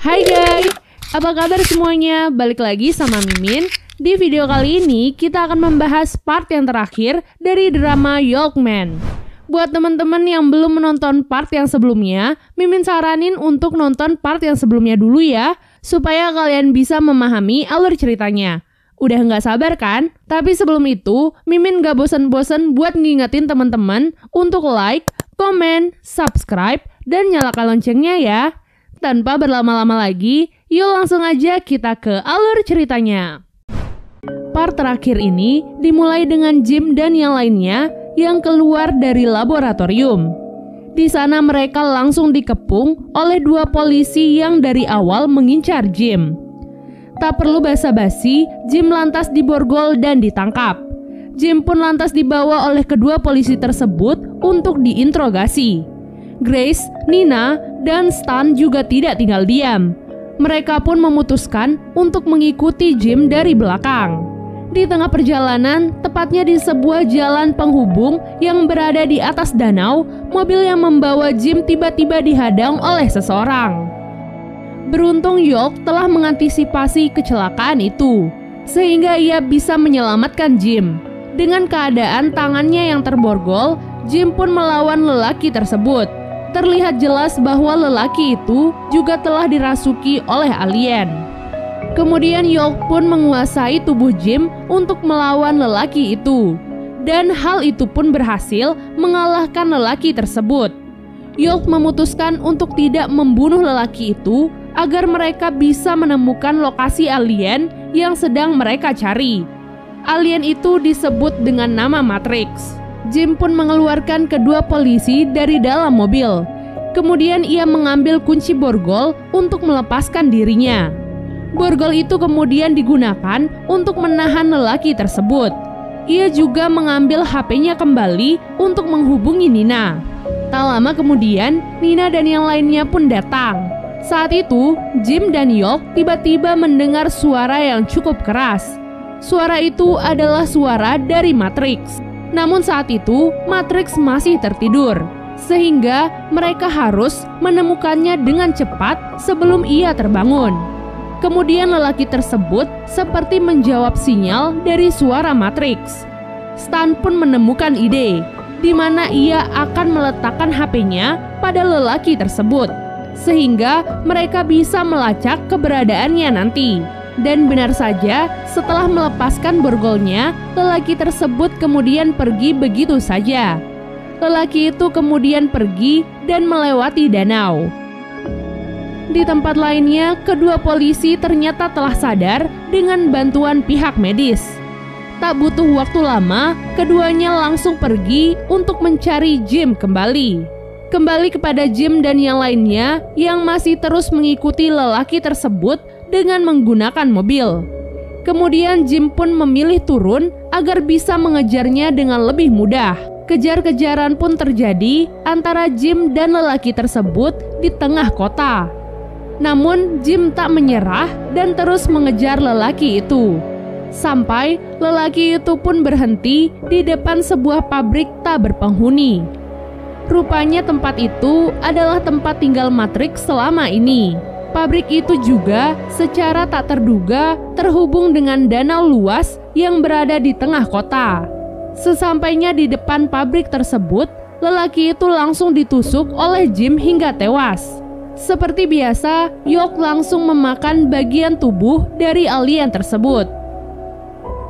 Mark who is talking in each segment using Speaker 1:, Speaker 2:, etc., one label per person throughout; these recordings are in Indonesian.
Speaker 1: Hai guys, apa kabar semuanya? Balik lagi sama Mimin. Di video kali ini kita akan membahas part yang terakhir dari drama Yolkman. Buat teman-teman yang belum menonton part yang sebelumnya, Mimin saranin untuk nonton part yang sebelumnya dulu ya, supaya kalian bisa memahami alur ceritanya. Udah nggak sabar kan? Tapi sebelum itu, Mimin nggak bosan-bosan buat ngingetin teman-teman untuk like, komen, subscribe, dan nyalakan loncengnya ya. Tanpa berlama-lama lagi, yuk langsung aja kita ke alur ceritanya. Part terakhir ini dimulai dengan Jim dan yang lainnya yang keluar dari laboratorium. Di sana mereka langsung dikepung oleh dua polisi yang dari awal mengincar Jim. Tak perlu basa-basi, Jim lantas diborgol dan ditangkap. Jim pun lantas dibawa oleh kedua polisi tersebut untuk diinterogasi. Grace, Nina, dan Stan juga tidak tinggal diam. Mereka pun memutuskan untuk mengikuti Jim dari belakang. Di tengah perjalanan, tepatnya di sebuah jalan penghubung yang berada di atas danau, mobil yang membawa Jim tiba-tiba dihadang oleh seseorang. Beruntung York telah mengantisipasi kecelakaan itu, sehingga ia bisa menyelamatkan Jim. Dengan keadaan tangannya yang terborgol, Jim pun melawan lelaki tersebut. Terlihat jelas bahwa lelaki itu juga telah dirasuki oleh alien. Kemudian York pun menguasai tubuh Jim untuk melawan lelaki itu. Dan hal itu pun berhasil mengalahkan lelaki tersebut. York memutuskan untuk tidak membunuh lelaki itu agar mereka bisa menemukan lokasi alien yang sedang mereka cari. Alien itu disebut dengan nama Matrix. Jim pun mengeluarkan kedua polisi dari dalam mobil. Kemudian ia mengambil kunci borgol untuk melepaskan dirinya. Borgol itu kemudian digunakan untuk menahan lelaki tersebut. Ia juga mengambil HP-nya kembali untuk menghubungi Nina. Tak lama kemudian, Nina dan yang lainnya pun datang. Saat itu, Jim dan York tiba-tiba mendengar suara yang cukup keras. Suara itu adalah suara dari Matrix. Namun saat itu, Matrix masih tertidur, sehingga mereka harus menemukannya dengan cepat sebelum ia terbangun. Kemudian lelaki tersebut seperti menjawab sinyal dari suara Matrix. Stan pun menemukan ide, di mana ia akan meletakkan HP-nya pada lelaki tersebut, sehingga mereka bisa melacak keberadaannya nanti. Dan benar saja, setelah melepaskan borgolnya, lelaki tersebut kemudian pergi begitu saja. Lelaki itu kemudian pergi dan melewati danau. Di tempat lainnya, kedua polisi ternyata telah sadar dengan bantuan pihak medis. Tak butuh waktu lama, keduanya langsung pergi untuk mencari Jim kembali. Kembali kepada Jim dan yang lainnya yang masih terus mengikuti lelaki tersebut dengan menggunakan mobil. Kemudian Jim pun memilih turun agar bisa mengejarnya dengan lebih mudah. Kejar-kejaran pun terjadi antara Jim dan lelaki tersebut di tengah kota. Namun Jim tak menyerah dan terus mengejar lelaki itu. Sampai lelaki itu pun berhenti di depan sebuah pabrik tak berpenghuni. Rupanya tempat itu adalah tempat tinggal Matrix selama ini. Pabrik itu juga secara tak terduga terhubung dengan danau luas yang berada di tengah kota. Sesampainya di depan pabrik tersebut, lelaki itu langsung ditusuk oleh Jim hingga tewas. Seperti biasa, York langsung memakan bagian tubuh dari alien tersebut.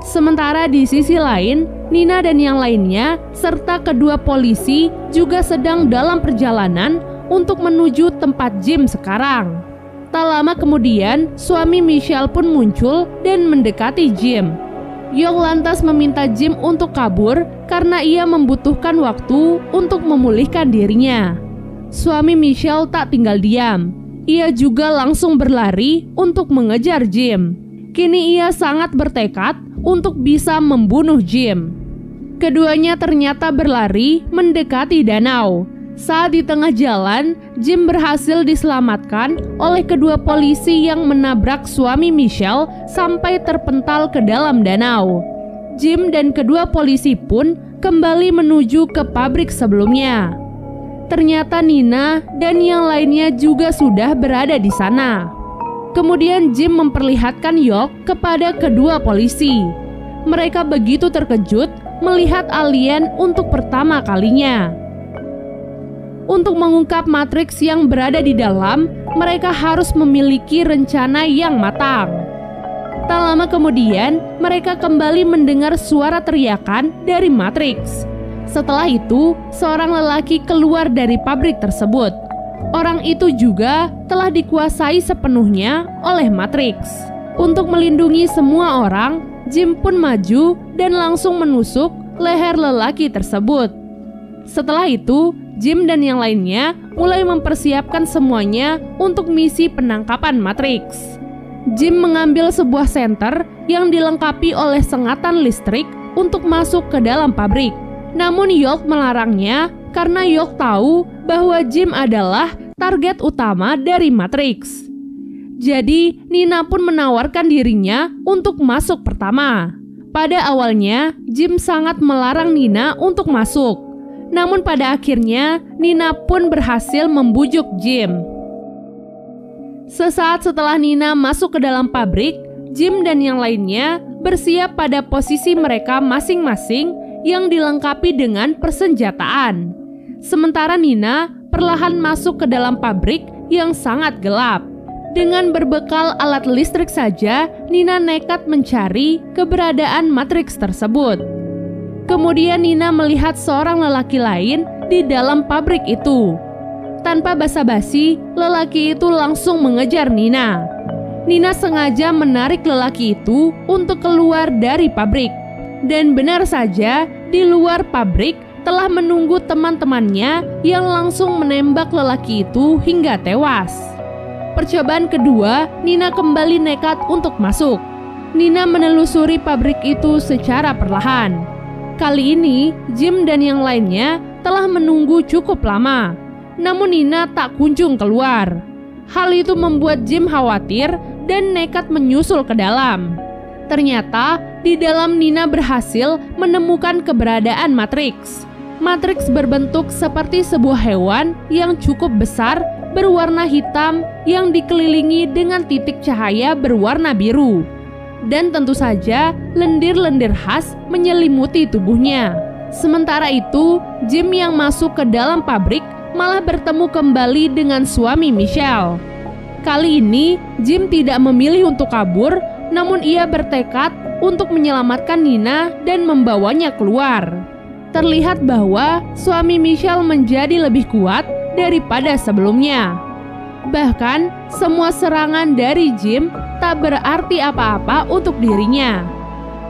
Speaker 1: Sementara di sisi lain, Nina dan yang lainnya serta kedua polisi juga sedang dalam perjalanan untuk menuju tempat Jim sekarang. Tak lama kemudian, suami Michelle pun muncul dan mendekati Jim. York lantas meminta Jim untuk kabur karena ia membutuhkan waktu untuk memulihkan dirinya. Suami Michelle tak tinggal diam. Ia juga langsung berlari untuk mengejar Jim. Kini ia sangat bertekad untuk bisa membunuh Jim. Keduanya ternyata berlari mendekati danau. Saat di tengah jalan, Jim berhasil diselamatkan oleh kedua polisi yang menabrak suami Michelle sampai terpental ke dalam danau. Jim dan kedua polisi pun kembali menuju ke pabrik sebelumnya. Ternyata Nina dan yang lainnya juga sudah berada di sana. Kemudian Jim memperlihatkan York kepada kedua polisi. Mereka begitu terkejut melihat alien untuk pertama kalinya. Untuk mengungkap matriks yang berada di dalam, mereka harus memiliki rencana yang matang. Tak lama kemudian, mereka kembali mendengar suara teriakan dari matriks. Setelah itu, seorang lelaki keluar dari pabrik tersebut. Orang itu juga telah dikuasai sepenuhnya oleh matriks. Untuk melindungi semua orang, Jim pun maju dan langsung menusuk leher lelaki tersebut. Setelah itu, Jim dan yang lainnya mulai mempersiapkan semuanya untuk misi penangkapan matriks. Jim mengambil sebuah senter yang dilengkapi oleh sengatan listrik untuk masuk ke dalam pabrik. Namun York melarangnya karena York tahu bahwa Jim adalah target utama dari matriks. Jadi, Nina pun menawarkan dirinya untuk masuk pertama. Pada awalnya, Jim sangat melarang Nina untuk masuk. Namun pada akhirnya, Nina pun berhasil membujuk Jim. Sesaat setelah Nina masuk ke dalam pabrik, Jim dan yang lainnya bersiap pada posisi mereka masing-masing yang dilengkapi dengan persenjataan. Sementara Nina perlahan masuk ke dalam pabrik yang sangat gelap. Dengan berbekal alat listrik saja, Nina nekat mencari keberadaan matriks tersebut. Kemudian Nina melihat seorang lelaki lain di dalam pabrik itu. Tanpa basa-basi, lelaki itu langsung mengejar Nina. Nina sengaja menarik lelaki itu untuk keluar dari pabrik. Dan benar saja, di luar pabrik telah menunggu teman-temannya yang langsung menembak lelaki itu hingga tewas. Percobaan kedua, Nina kembali nekat untuk masuk. Nina menelusuri pabrik itu secara perlahan. Kali ini, Jim dan yang lainnya telah menunggu cukup lama. Namun Nina tak kunjung keluar. Hal itu membuat Jim khawatir dan nekat menyusul ke dalam. Ternyata, di dalam Nina berhasil menemukan keberadaan matriks. Matriks berbentuk seperti sebuah hewan yang cukup besar berwarna hitam yang dikelilingi dengan titik cahaya berwarna biru. Dan tentu saja lendir-lendir khas menyelimuti tubuhnya. Sementara itu, Jim yang masuk ke dalam pabrik malah bertemu kembali dengan suami Michelle. Kali ini, Jim tidak memilih untuk kabur, namun ia bertekad untuk menyelamatkan Nina dan membawanya keluar. Terlihat bahwa suami Michelle menjadi lebih kuat daripada sebelumnya. Bahkan, semua serangan dari Jim tak berarti apa-apa untuk dirinya.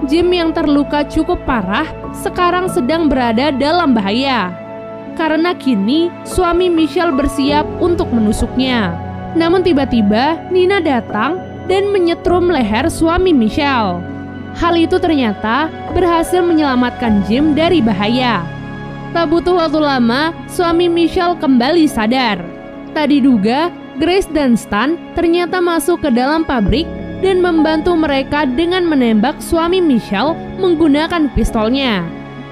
Speaker 1: Jim yang terluka cukup parah sekarang sedang berada dalam bahaya. Karena kini suami Michelle bersiap untuk menusuknya. Namun tiba-tiba Nina datang dan menyetrum leher suami Michelle. Hal itu ternyata berhasil menyelamatkan Jim dari bahaya. Tak butuh waktu lama, suami Michelle kembali sadar. Tak diduga, Grace dan Stan ternyata masuk ke dalam pabrik dan membantu mereka dengan menembak suami Michelle menggunakan pistolnya.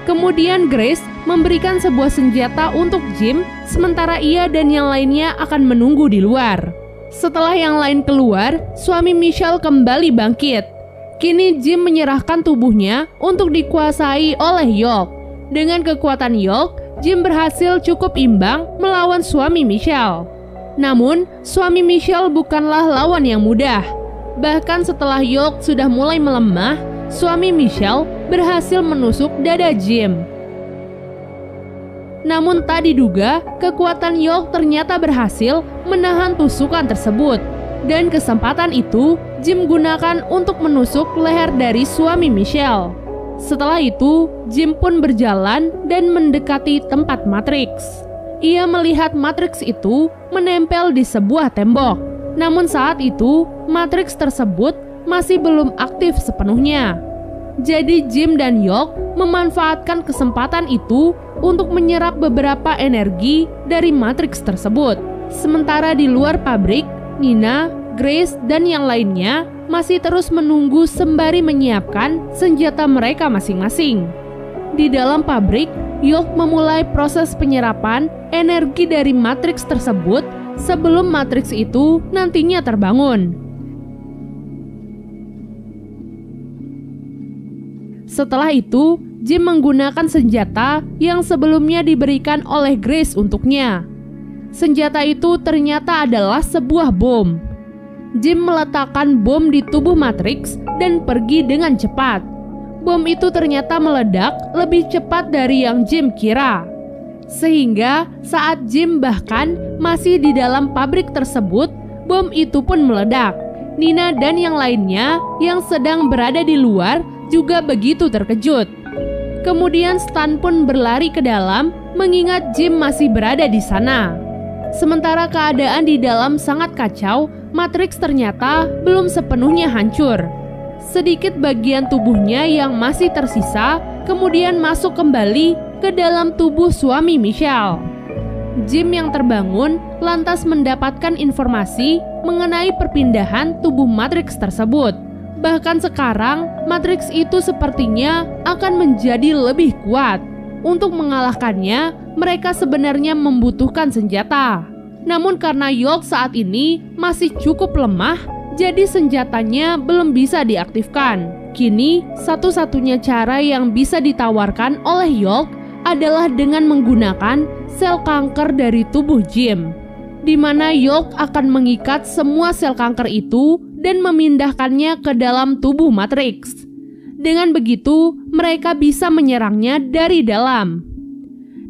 Speaker 1: Kemudian Grace memberikan sebuah senjata untuk Jim, sementara ia dan yang lainnya akan menunggu di luar. Setelah yang lain keluar, suami Michelle kembali bangkit. Kini Jim menyerahkan tubuhnya untuk dikuasai oleh York. Dengan kekuatan York, Jim berhasil cukup imbang melawan suami Michelle. Namun, suami Michelle bukanlah lawan yang mudah. Bahkan setelah York sudah mulai melemah, suami Michelle berhasil menusuk dada Jim. Namun tak diduga, kekuatan York ternyata berhasil menahan tusukan tersebut. Dan kesempatan itu, Jim gunakan untuk menusuk leher dari suami Michelle. Setelah itu, Jim pun berjalan dan mendekati tempat matriks. Ia melihat matriks itu menempel di sebuah tembok. Namun saat itu, matriks tersebut masih belum aktif sepenuhnya. Jadi Jim dan York memanfaatkan kesempatan itu untuk menyerap beberapa energi dari matriks tersebut. Sementara di luar pabrik, Nina, Grace, dan yang lainnya masih terus menunggu sembari menyiapkan senjata mereka masing-masing. Di dalam pabrik, York memulai proses penyerapan energi dari matriks tersebut sebelum matriks itu nantinya terbangun. Setelah itu, Jim menggunakan senjata yang sebelumnya diberikan oleh Grace untuknya. Senjata itu ternyata adalah sebuah bom. Jim meletakkan bom di tubuh Matrix dan pergi dengan cepat. Bom itu ternyata meledak lebih cepat dari yang Jim kira. Sehingga saat Jim bahkan masih di dalam pabrik tersebut, bom itu pun meledak. Nina dan yang lainnya yang sedang berada di luar juga begitu terkejut. Kemudian Stan pun berlari ke dalam mengingat Jim masih berada di sana. Sementara keadaan di dalam sangat kacau, Matrix ternyata belum sepenuhnya hancur. Sedikit bagian tubuhnya yang masih tersisa kemudian masuk kembali ke dalam tubuh suami Michelle. Jim yang terbangun lantas mendapatkan informasi mengenai perpindahan tubuh Matrix tersebut. Bahkan sekarang, Matrix itu sepertinya akan menjadi lebih kuat. Untuk mengalahkannya, mereka sebenarnya membutuhkan senjata. Namun karena York saat ini masih cukup lemah, jadi senjatanya belum bisa diaktifkan. Kini, satu-satunya cara yang bisa ditawarkan oleh York adalah dengan menggunakan sel kanker dari tubuh Jim, di mana York akan mengikat semua sel kanker itu dan memindahkannya ke dalam tubuh Matrix. Dengan begitu, mereka bisa menyerangnya dari dalam.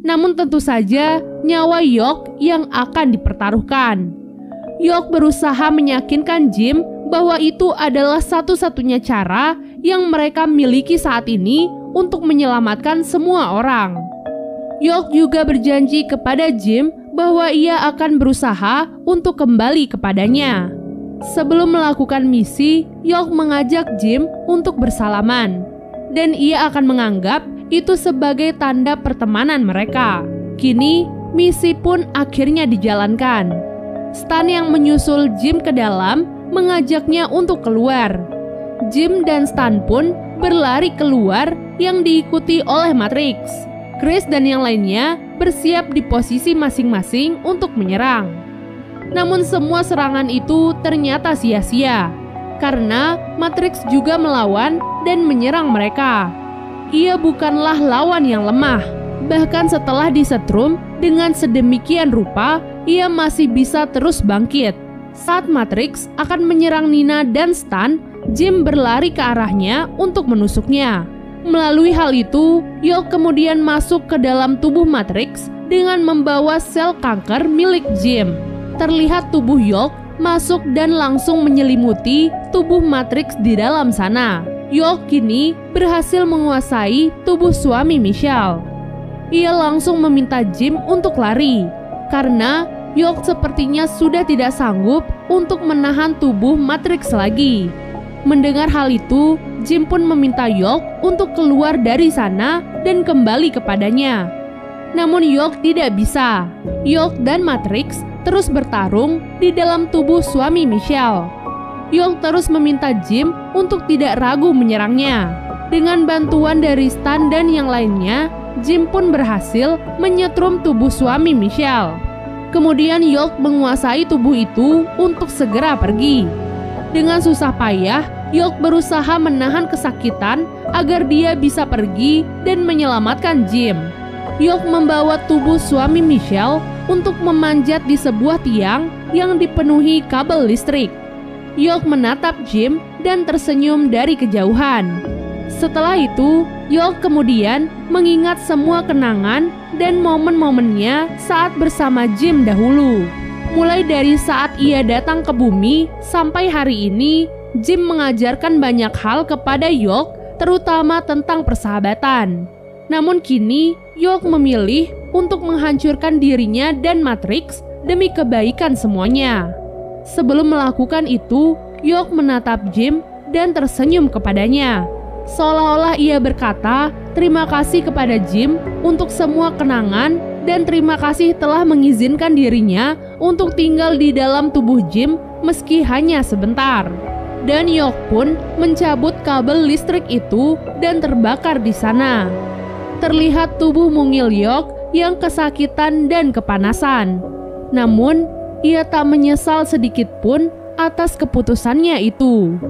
Speaker 1: Namun tentu saja, nyawa York yang akan dipertaruhkan. York berusaha meyakinkan Jim bahwa itu adalah satu-satunya cara yang mereka miliki saat ini untuk menyelamatkan semua orang. York juga berjanji kepada Jim bahwa ia akan berusaha untuk kembali kepadanya. Sebelum melakukan misi, York mengajak Jim untuk bersalaman, dan ia akan menganggap itu sebagai tanda pertemanan mereka. Kini, misi pun akhirnya dijalankan. Stan yang menyusul Jim ke dalam mengajaknya untuk keluar. Jim dan Stan pun berlari keluar yang diikuti oleh Matrix. Chris dan yang lainnya bersiap di posisi masing-masing untuk menyerang. Namun semua serangan itu ternyata sia-sia, karena Matrix juga melawan dan menyerang mereka. Ia bukanlah lawan yang lemah, bahkan setelah disetrum dengan sedemikian rupa, ia masih bisa terus bangkit. Saat Matrix akan menyerang Nina dan Stan, Jim berlari ke arahnya untuk menusuknya. Melalui hal itu, York kemudian masuk ke dalam tubuh Matrix dengan membawa sel kanker milik Jim. Terlihat tubuh York masuk dan langsung menyelimuti tubuh Matrix di dalam sana. York kini berhasil menguasai tubuh suami Michelle. Ia langsung meminta Jim untuk lari, karena York sepertinya sudah tidak sanggup untuk menahan tubuh Matrix lagi. Mendengar hal itu, Jim pun meminta York untuk keluar dari sana dan kembali kepadanya. Namun York tidak bisa. York dan Matrix terus bertarung di dalam tubuh suami Michelle. York terus meminta Jim untuk tidak ragu menyerangnya. Dengan bantuan dari Stan dan yang lainnya, Jim pun berhasil menyetrum tubuh suami Michelle. Kemudian York menguasai tubuh itu untuk segera pergi. Dengan susah payah, York berusaha menahan kesakitan agar dia bisa pergi dan menyelamatkan Jim. York membawa tubuh suami Michelle untuk memanjat di sebuah tiang yang dipenuhi kabel listrik. York menatap Jim dan tersenyum dari kejauhan. Setelah itu, York kemudian mengingat semua kenangan dan momen-momennya saat bersama Jim dahulu. Mulai dari saat ia datang ke bumi sampai hari ini, Jim mengajarkan banyak hal kepada York, terutama tentang persahabatan. Namun kini, York memilih untuk menghancurkan dirinya dan Matrix demi kebaikan semuanya. Sebelum melakukan itu, York menatap Jim dan tersenyum kepadanya. Seolah-olah ia berkata, terima kasih kepada Jim untuk semua kenangan dan terima kasih telah mengizinkan dirinya untuk tinggal di dalam tubuh Jim meski hanya sebentar. Dan York pun mencabut kabel listrik itu dan terbakar di sana. Terlihat tubuh mungil York yang kesakitan dan kepanasan. Namun, ia tak menyesal sedikit pun atas keputusannya itu.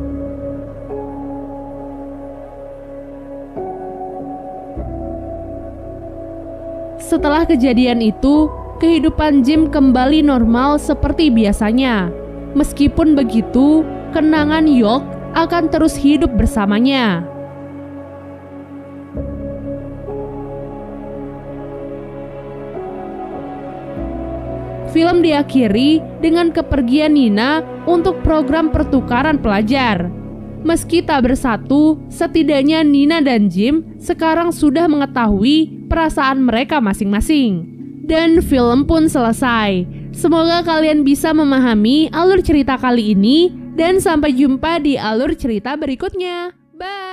Speaker 1: Setelah kejadian itu, kehidupan Jim kembali normal seperti biasanya. Meskipun begitu, kenangan York akan terus hidup bersamanya. Film diakhiri dengan kepergian Nina untuk program pertukaran pelajar. Meski tak bersatu, setidaknya Nina dan Jim sekarang sudah mengetahui perasaan mereka masing-masing. Dan film pun selesai. Semoga kalian bisa memahami alur cerita kali ini, dan sampai jumpa di alur cerita berikutnya. Bye!